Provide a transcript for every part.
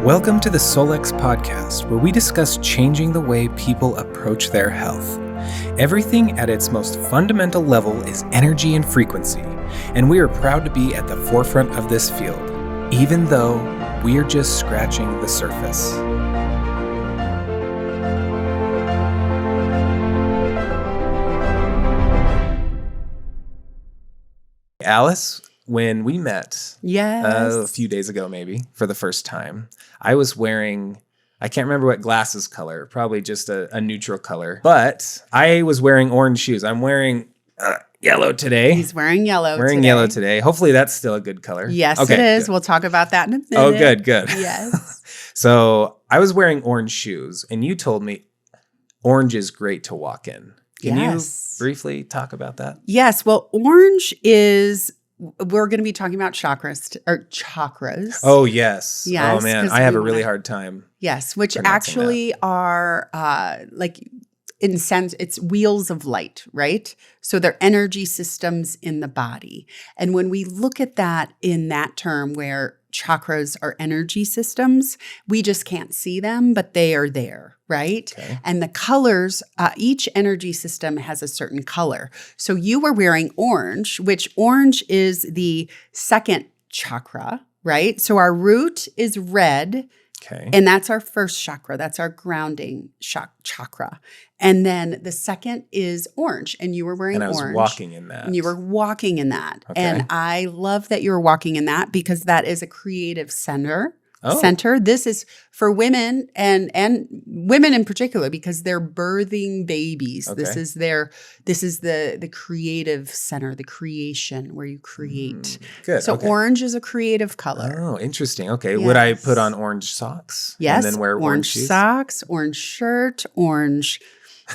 Welcome to the Solex podcast, where we discuss changing the way people approach their health. Everything at its most fundamental level is energy and frequency, and we are proud to be at the forefront of this field, even though we are just scratching the surface. Alice, when we met a few days ago, maybe for the first time, I was wearing, I can't remember what glasses color, probably just a neutral color, but I was wearing orange shoes. I'm wearing yellow today. He's wearing yellow yellow today. Hopefully that's still a good color. Yes, okay, it is. Good. We'll talk about that in a minute. Oh, good. Yes. So I was wearing orange shoes, and you told me orange is great to walk in. Can you briefly talk about that? Yes. Well, orange is, we're going to be talking about chakras. Oh, yes. Yes. Oh, man. I have a really hard time. Yes. Which actually are in a sense, it's wheels of light, right? So they're energy systems in the body. And when we look at that in that term where chakras are energy systems, we just can't see them, but they are there, right? Okay. And the colors, each energy system has a certain color. So you were wearing orange, which orange is the second chakra, right? So our root is red. Okay. And that's our first chakra. That's our grounding chakra. And then the second is orange. And you were wearing orange. And I was walking in that. And you were walking in that. Okay. And I love that you were walking in that because that is a creative center. Oh. This is for women and women in particular because they're birthing babies. Okay. This is the creative center, the creation where you create. Good. So okay. orange is a creative color. Oh, interesting. Okay. Yes. Would I put on orange socks? Yes. And then wear orange shoes? Socks, orange shirt, orange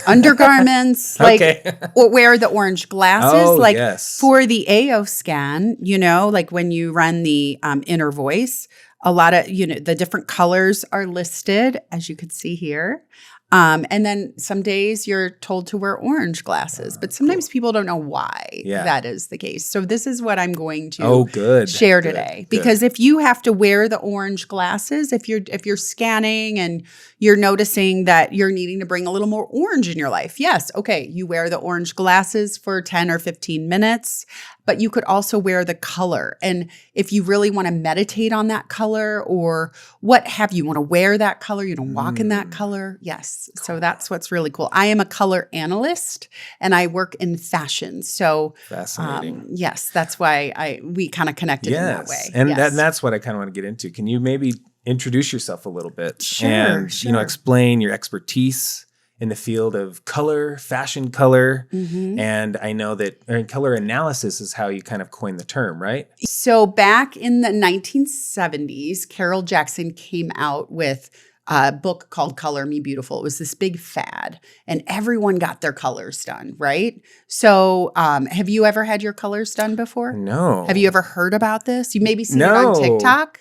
undergarments, Okay. or wear the orange glasses, Oh, yes. for the AO scan, like when you run the inner voice, a lot of, the different colors are listed, as you could see here. And then some days you're told to wear orange glasses, but sometimes people don't know why that is the case. So this is what I'm going to share today. Because if you have to wear the orange glasses, if you're scanning and you're noticing that you're needing to bring a little more orange in your life, yes, okay, you wear the orange glasses for 10 or 15 minutes, but you could also wear the color. And if you really want to meditate on that color or what have you want to wear that color, you don't walk in that color. Yes. So that's what's really cool. I am a color analyst and I work in fashion. So fascinating. Yes, that's why we kind of connected in that way. And that's what I kind of want to get into. Can you maybe introduce yourself a little bit? Sure. And, explain your expertise in the field of color, fashion color. Mm-hmm. And I know that color analysis is how you kind of coined the term, right? So back in the 1970s, Carol Jackson came out with a book called Color Me Beautiful. It was this big fad and everyone got their colors done, right? So have you ever had your colors done before? No. Have you ever heard about this? You maybe seen it on TikTok?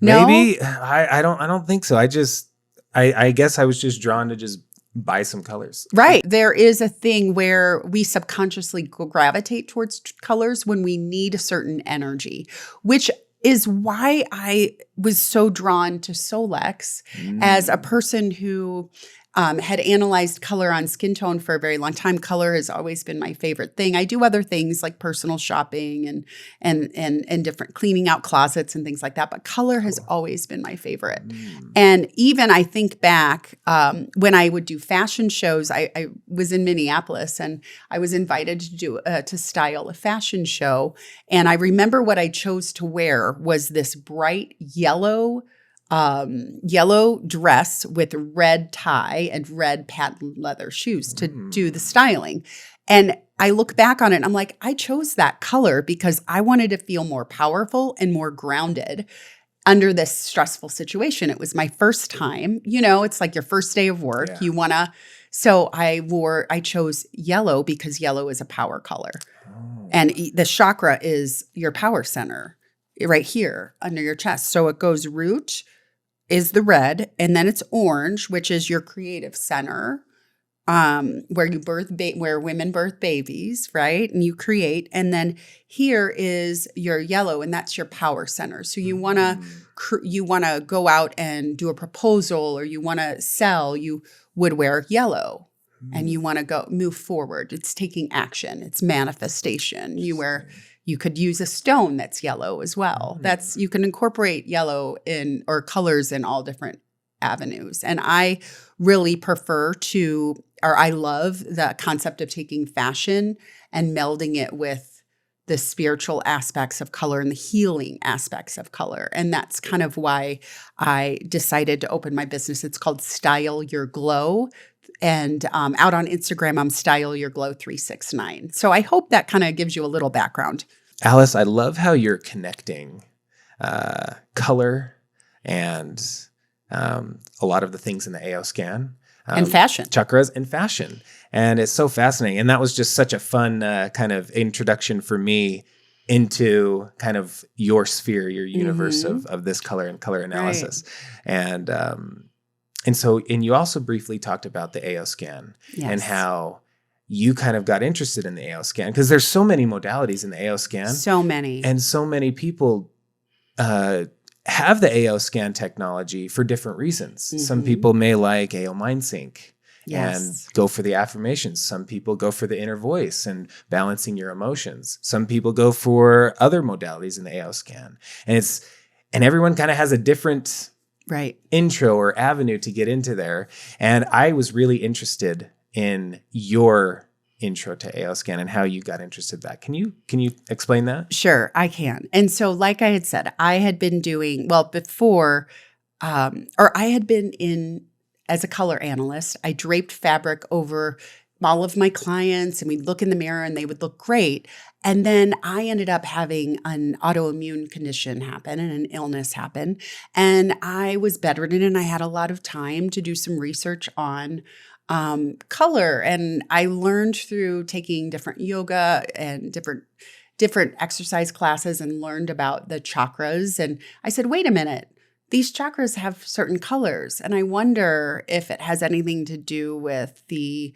Maybe. I don't think so. I guess I was just drawn to just buy some colors. Right. There is a thing where we subconsciously gravitate towards colors when we need a certain energy, which is why I was so drawn to Solex as a person who had analyzed color on skin tone for a very long time. Color has always been my favorite thing. I do other things like personal shopping and different cleaning out closets and things like that. But color has always been my favorite. And even I think back when I would do fashion shows, I was in Minneapolis and I was invited to style a fashion show. And I remember what I chose to wear was this bright yellow dress with red tie and red patent leather shoes to do the styling. And I look back on it and I'm like, I chose that color because I wanted to feel more powerful and more grounded under this stressful situation. It was my first time, it's like your first day of work. Yeah. So I chose yellow because yellow is a power color. Oh. And the chakra is your power center right here under your chest. So it goes root is the red, and then it's orange, which is your creative center. where you where women birth babies, right? And you create. And then here is your yellow, and that's your power center. So you want to go out and do a proposal, or you want to sell, you would wear yellow. And you want to move forward. It's taking action. It's manifestation. You could use a stone that's yellow as well. You can incorporate yellow or colors in all different avenues. And I really I love the concept of taking fashion and melding it with the spiritual aspects of color and the healing aspects of color. And that's kind of why I decided to open my business. It's called Style Your Glow. And out on Instagram, I'm Style Your Glow 369. So I hope that kind of gives you a little background. Alice, I love how you're connecting color and a lot of the things in the AO scan. And fashion. Chakras and fashion. And it's so fascinating. And that was just such a fun kind of introduction for me into kind of your sphere, your universe of this color and color analysis. Right. And you also briefly talked about the AO scan and how you kind of got interested in the AO scan, because there's so many modalities in the AO scan. So many. And so many people have the AO scan technology for different reasons. Some people may like AO Mind Sync and go for the affirmations. Some people go for the inner voice and balancing your emotions. Some people go for other modalities in the AO scan. And everyone kind of has a different intro or avenue to get into there. And I was really interested in your intro to AO scan and how you got interested in that. Can you explain that? Sure, I can. And so like I had said, I had been doing, before, or I had been as a color analyst, I draped fabric over all of my clients, and we'd look in the mirror and they would look great. And then I ended up having an autoimmune condition happen and an illness happen. And I was bedridden, and I had a lot of time to do some research on color. And I learned through taking different yoga and different exercise classes, and learned about the chakras. And I said, wait a minute, these chakras have certain colors. And I wonder if it has anything to do with the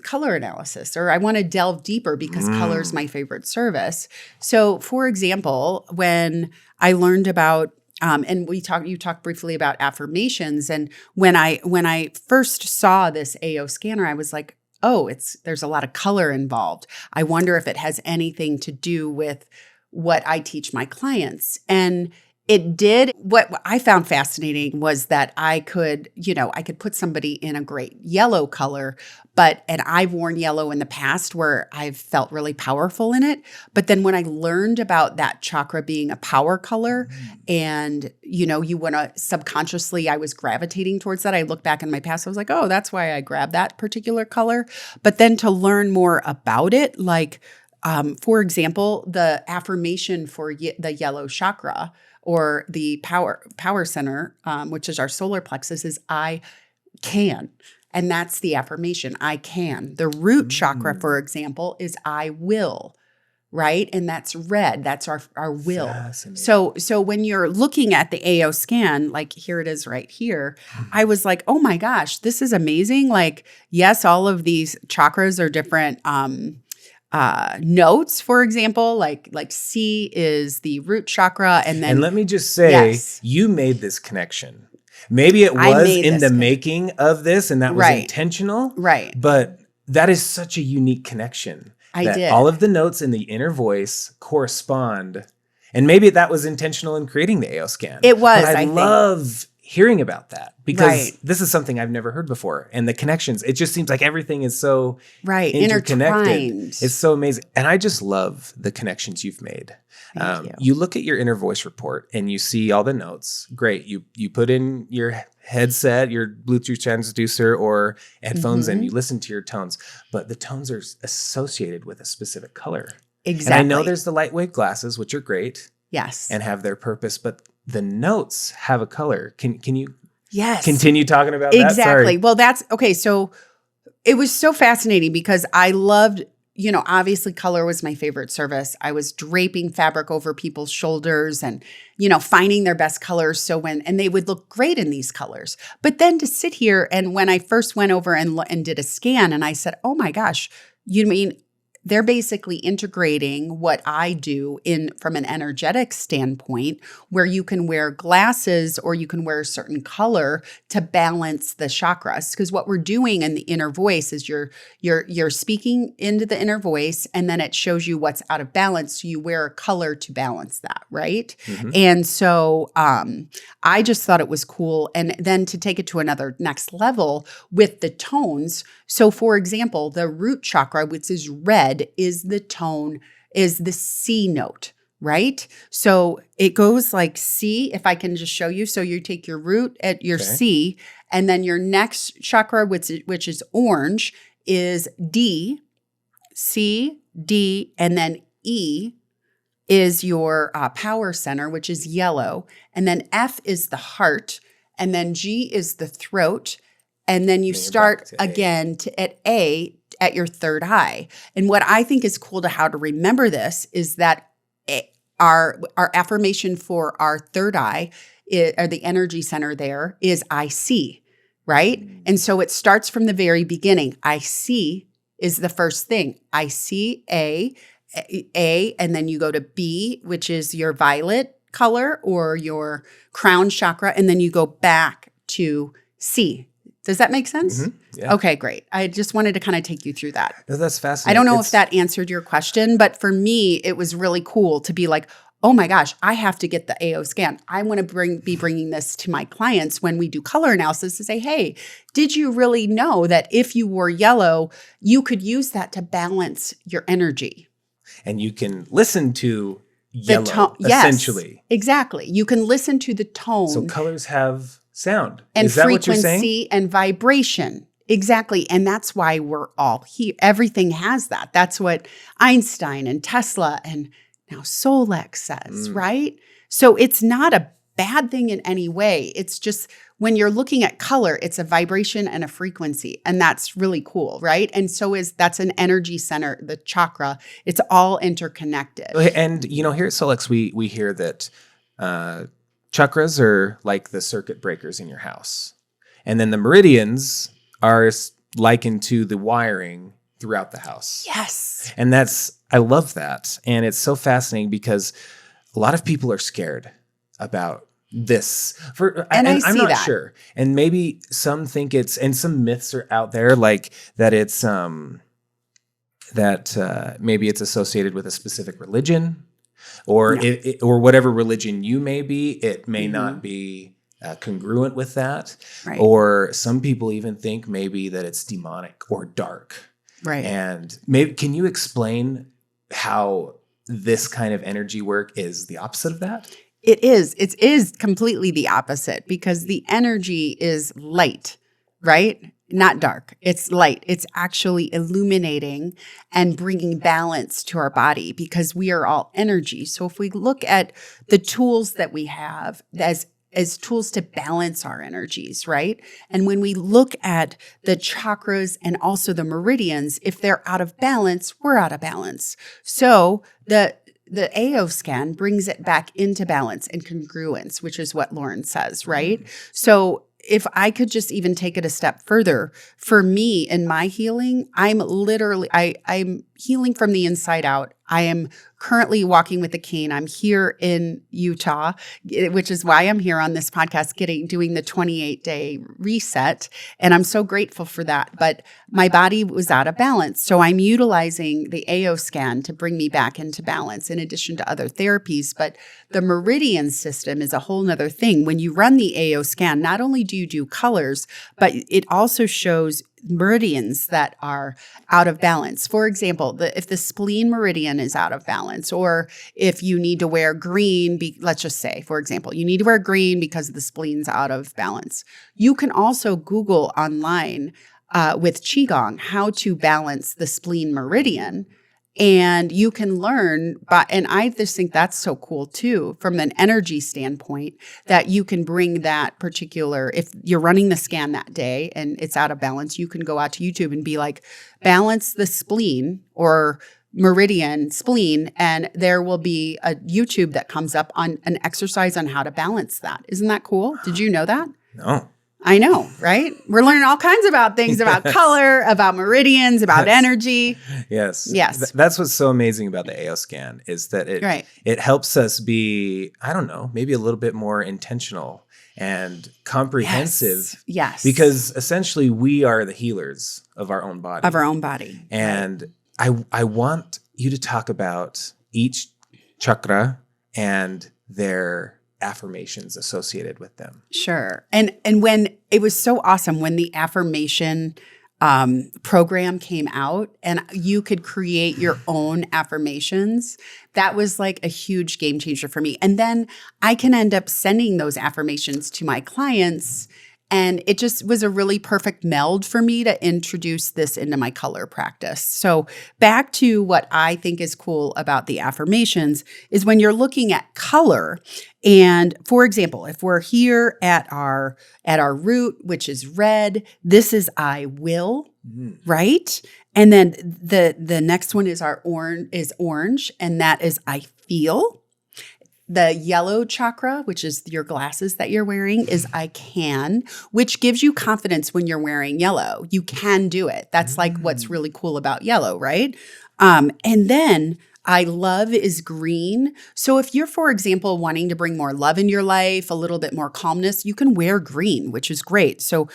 color analysis, or I want to delve deeper because color is my favorite service. So for example, when I learned about and you talked briefly about affirmations. And when I first saw this AO scanner, I was like, oh, there's a lot of color involved. I wonder if it has anything to do with what I teach my clients. And it did. What I found fascinating was that I could put somebody in a great yellow color, and I've worn yellow in the past where I've felt really powerful in it. But then when I learned about that chakra being a power color, and you want to subconsciously, I was gravitating towards that. I look back in my past, I was like, oh, that's why I grabbed that particular color. But then to learn more about it, like for example, the affirmation for the yellow chakra, or the power center, which is our solar plexus, is I can. And that's the affirmation, I can. The root chakra, for example, is I will, right? And that's red. That's our will. So when you're looking at the AO scan, like here it is right here, I was like, oh my gosh, this is amazing. Like, yes, all of these chakras are different notes, for example, like C is the root chakra. And let me just say, you made this connection. Maybe it was in the making of this, and that was intentional. Right. But that is such a unique connection. I did. All of the notes in the inner voice correspond. And maybe that was intentional in creating the AO scan. It was, but I love hearing about that, because this is something I've never heard before. And the connections, it just seems like everything is so interconnected. It's so amazing. And I just love the connections you've made. You look at your inner voice report and you see all the notes. Great. You put in your headset, your Bluetooth transducer or headphones, and you listen to your tones. But the tones are associated with a specific color. Exactly. And I know there's the lightweight glasses, which are great. Yes. And have their purpose, but the notes have a color. Can you continue talking about that? Exactly. Well, that's okay. So it was so fascinating because I loved, obviously color was my favorite service. I was draping fabric over people's shoulders and, finding their best colors. And they would look great in these colors. But then to sit here, and when I first went over and did a scan, and I said, oh my gosh, you mean they're basically integrating what I do from an energetic standpoint, where you can wear glasses or you can wear a certain color to balance the chakras. Because what we're doing in the inner voice is you're speaking into the inner voice, and then it shows you what's out of balance. So you wear a color to balance that, right? Mm-hmm. And so I just thought it was cool. And then to take it to another next level with the tones. So for example, the root chakra, which is red, is the C note, right? So it goes like C, if I can just show you. So you take your root at your C, and then your next chakra, which is orange, is D, C, D, and then E is your power center, which is yellow. And then F is the heart, and then G is the throat. And then you start again at A, at your third eye. And what I think is cool to how to remember this is that our affirmation for our third eye, or the energy center there, is I see, right? And so it starts from the very beginning. I see is the first thing. I see A, and then you go to B, which is your violet color or your crown chakra, and then you go back to C. Does that make sense? Mm-hmm. Yeah. Okay, great. I just wanted to kind of take you through that. No, that's fascinating. I don't know if that answered your question, but for me, it was really cool to be like, oh my gosh, I have to get the AO scan. I want to be bringing this to my clients when we do color analysis to say, hey, did you really know that if you wore yellow, you could use that to balance your energy? And you can listen to yellow, essentially. Yes, exactly. You can listen to the tone. So colors have sound. And is that frequency what you're saying? And vibration. Exactly. And that's why we're all here. Everything has that. That's what Einstein and Tesla and now Solex says, right? So it's not a bad thing in any way. It's just when you're looking at color, it's a vibration and a frequency. And that's really cool, right? And so that's an energy center, the chakra. It's all interconnected. And, here at Solex, we hear that chakras are like the circuit breakers in your house. And then the meridians are likened to the wiring throughout the house. Yes. And I love that. And it's so fascinating because a lot of people are scared about this. I'm not sure. And maybe some think and some myths are out there like that it's, maybe it's associated with a specific religion. Or or whatever religion you may be, it may not be congruent with that. Right. Or some people even think maybe that it's demonic or dark. Right. And maybe can you explain how this kind of energy work is the opposite of that? It is. It is completely the opposite because the energy is light, right? Not dark. It's light. It's actually illuminating and bringing balance to our body because we are all energy. So if we look at the tools that we have as tools to balance our energies, right? And when we look at the chakras and also the meridians, if they're out of balance, we're out of balance. So the AO scan brings it back into balance and congruence, which is what Lauren says, right? So if I could just even take it a step further, for me in my healing, I'm healing from the inside out. I am currently walking with a cane. I'm here in Utah, which is why I'm here on this podcast doing the 28-day reset. And I'm so grateful for that. But my body was out of balance. So I'm utilizing the AO scan to bring me back into balance in addition to other therapies. But the meridian system is a whole nother thing. When you run the AO scan, not only do you do colors, but it also shows meridians that are out of balance. For example, if the spleen meridian is out of balance, or if you need to wear green, let's just say, for example, you need to wear green because the spleen's out of balance. You can also Google online with Qigong how to balance the spleen meridian. And you can learn, and I just think that's so cool too, from an energy standpoint, that you can bring that particular, if you're running the scan that day and it's out of balance, you can go out to YouTube and be like, balance the spleen or meridian spleen, and there will be a YouTube that comes up on an exercise on how to balance that. Isn't that cool? Did you know that? No. I know, right? We're learning all kinds about things about color, about meridians, about energy. Yes. Yes. That's what's so amazing about the AO scan is that it helps us be, I don't know, maybe a little bit more intentional and comprehensive. Yes. Because essentially we are the healers of our own body. Of our own body. And I want you to talk about each chakra and their affirmations associated with them. Sure. And when it was so awesome when the affirmation program came out and you could create your own affirmations, that was like a huge game changer for me. And then I can end up sending those affirmations to my clients. And it just was a really perfect meld for me to introduce this into my color practice. So back to what I think is cool about the affirmations is when you're looking at color. And for example, if we're here at our root, which is red, this is I will, right? And then the next one is orange, and that is I feel. The yellow chakra, which is your glasses that you're wearing, is I can, which gives you confidence when you're wearing yellow. You can do it. That's like what's really cool about yellow, right? And then I love is green. So if you're, for example, wanting to bring more love in your life, a little bit more calmness, you can wear green, which is great. So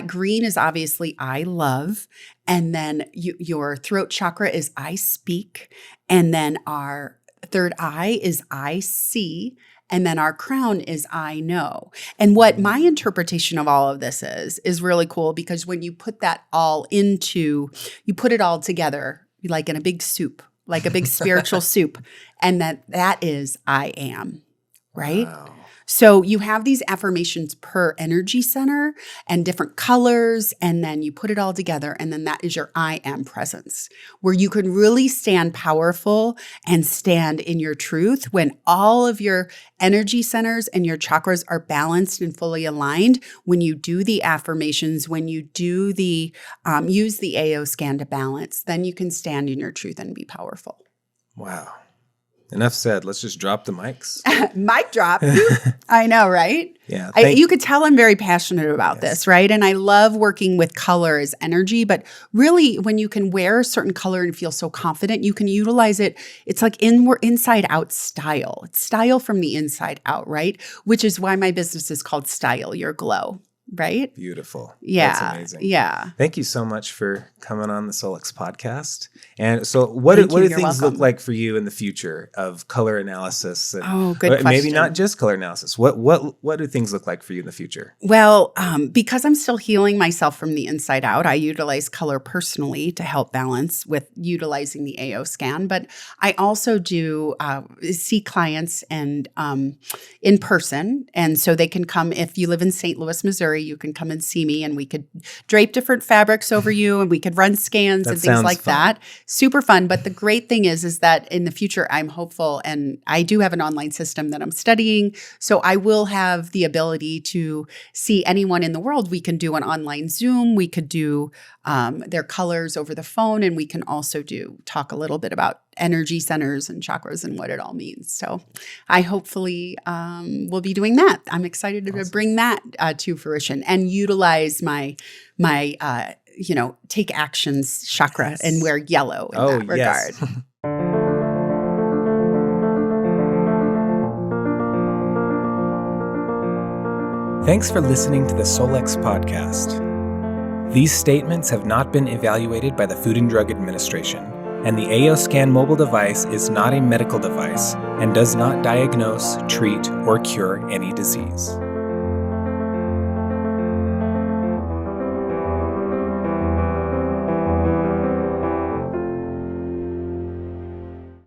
green is obviously I love. And then your throat chakra is I speak. And then our third eye is I see, and then our crown is I know. And what my interpretation of all of this is really cool because when you put that all you put it all together like in a big soup, like a big spiritual soup, and that is I am, right? Wow. So you have these affirmations per energy center and different colors, and then you put it all together, and then that is your I am presence, where you can really stand powerful and stand in your truth when all of your energy centers and your chakras are balanced and fully aligned. When you do the affirmations, when you do the use the AO scan to balance, then you can stand in your truth and be powerful. Wow. Enough said. Let's just drop the mics. Mic drop. I know, right? Yeah. You could tell I'm very passionate about this, right? And I love working with color as energy, but really when you can wear a certain color and feel so confident, you can utilize it. It's like inside out style. It's style from the inside out, right? Which is why my business is called Style Your Glow. Right? Beautiful. Yeah. That's amazing. Yeah. Thank you so much for coming on the Solix podcast. And so what do things look like for you in the future of color analysis? And good question. Maybe not just color analysis. What do things look like for you in the future? Well, because I'm still healing myself from the inside out, I utilize color personally to help balance with utilizing the AO scan. But I also do see clients and in person. And so they can come, if you live in St. Louis, Missouri, you can come and see me and we could drape different fabrics over you and we could run scans and things like that. Super fun. But the great thing is that in the future, I'm hopeful and I do have an online system that I'm studying. So I will have the ability to see anyone in the world. We can do an online Zoom. We could do their colors over the phone. And we can also talk a little bit about energy centers and chakras and what it all means. So I hopefully will be doing that. I'm excited to bring that to fruition and utilize my take actions chakra and wear yellow in that regard. Yes. Thanks for listening to the Solix podcast. These statements have not been evaluated by the Food and Drug Administration, and the AO Scan mobile device is not a medical device and does not diagnose, treat, or cure any disease.